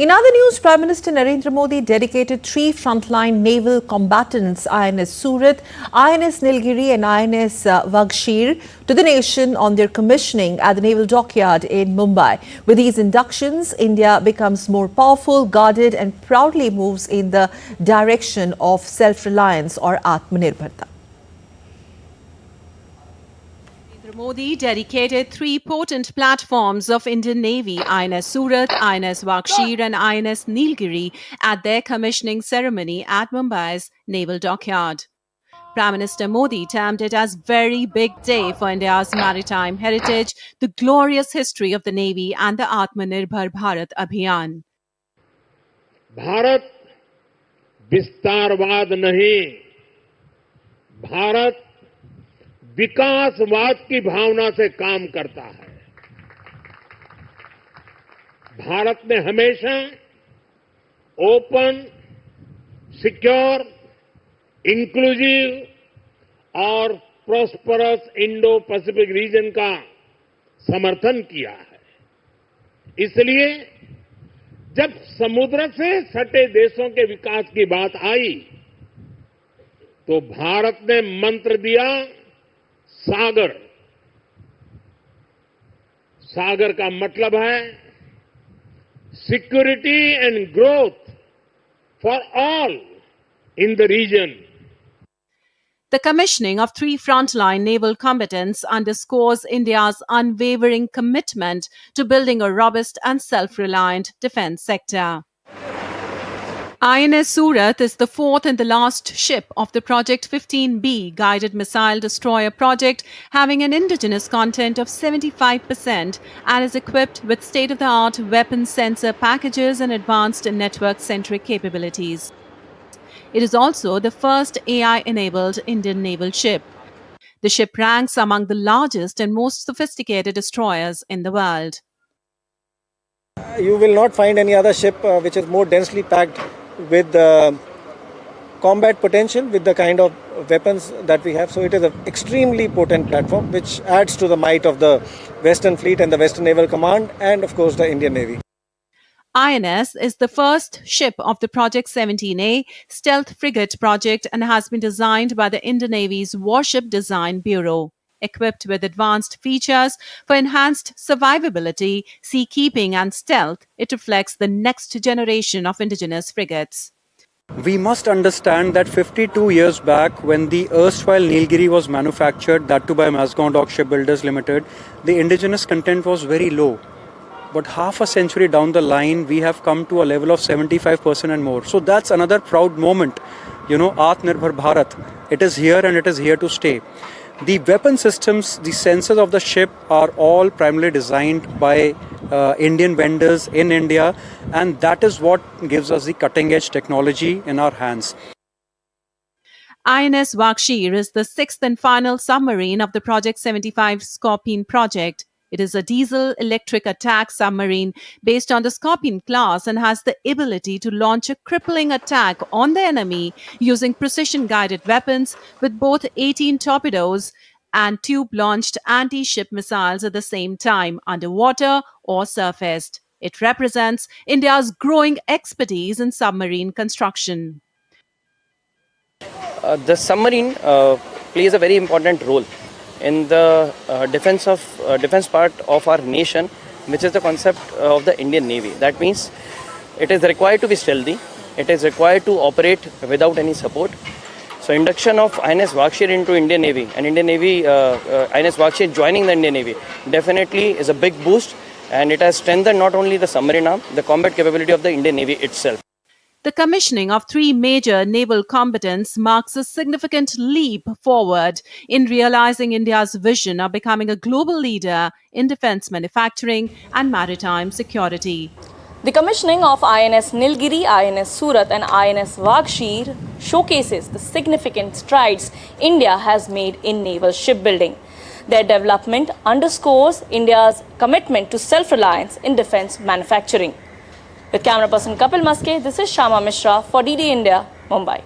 In other news, Prime Minister Narendra Modi dedicated 3 frontline naval combatants, INS Surat, INS Nilgiri and INS Vakshir, to the nation on their commissioning at the Naval Dockyard in Mumbai. With these inductions, India becomes more powerful, guarded and proudly moves in the direction of self-reliance or Atmanirbharta. Modi dedicated 3 potent platforms of Indian Navy, INS Surat, INS Vakshir and INS Nilgiri, at their commissioning ceremony at Mumbai's Naval Dockyard. Prime Minister Modi termed it as very big day for India's maritime heritage, the glorious history of the Navy and the Atmanirbhar Bharat Abhiyan. Bharat विस्तारवाद नहीं, भारत विकासवाद की भावना से काम करता है। भारत ने हमेशा open, secure, inclusive और prosperous Indo Pacific region का समर्थन किया है। इसलिए जब समुद्र से सटे देशों के विकास की बात आई तो भारत ने मंत्र दिया सागर। सागर का मतलब है security and growth for all in the region. The commissioning of 3 frontline naval combatants underscores India's unwavering commitment to building a robust and self-reliant defense sector. INS Surat is the 4th and the last ship of the Project 15B guided missile destroyer project, having an indigenous content of 75% and is equipped with state-of-the-art weapon sensor packages and advanced network-centric capabilities. It is also the first AI-enabled Indian naval ship. The ship ranks among the largest and most sophisticated destroyers in the world. You will not find any other ship which is more densely packed with combat potential, with the kind of weapons that we have. So it is an extremely potent platform which adds to the might of the Western Fleet and the Western Naval Command and of course the Indian Navy. INS is the first ship of the Project 17A stealth frigate project and has been designed by the Indian Navy's Warship Design Bureau. Equipped with advanced features for enhanced survivability, seakeeping and stealth, it reflects the next generation of indigenous frigates. We must understand that 52 years back, when the erstwhile Nilgiri was manufactured, that too by Mazagon Dock Shipbuilders Limited, the indigenous content was very low. But half a century down the line, we have come to a level of 75% and more. So that's another proud moment. Atmanirbhar Bharat. It is here and it is here to stay. The weapon systems, the sensors of the ship are all primarily designed by Indian vendors in India, and that is what gives us the cutting edge technology in our hands. INS Vakshir is the 6th and final submarine of the Project 75 Scorpene project. It is a diesel-electric attack submarine based on the Scorpene class and has the ability to launch a crippling attack on the enemy using precision-guided weapons with both 18 torpedoes and tube-launched anti-ship missiles at the same time, underwater or surfaced. It represents India's growing expertise in submarine construction. The submarine plays a very important role in the defense part of our nation, which is the concept of the Indian Navy. That means it is required to be stealthy, it is required to operate without any support. So induction of INS Vakshir into Indian Navy and Indian Navy, INS Vakshir joining the Indian Navy definitely is a big boost, and it has strengthened not only the submarine arm, the combat capability of the Indian Navy itself. The commissioning of 3 major naval combatants marks a significant leap forward in realizing India's vision of becoming a global leader in defense manufacturing and maritime security. The commissioning of INS Nilgiri, INS Surat and INS Vakshir showcases the significant strides India has made in naval shipbuilding. Their development underscores India's commitment to self-reliance in defense manufacturing. With camera person Kapil Maske, this is Shama Mishra for DD India, Mumbai.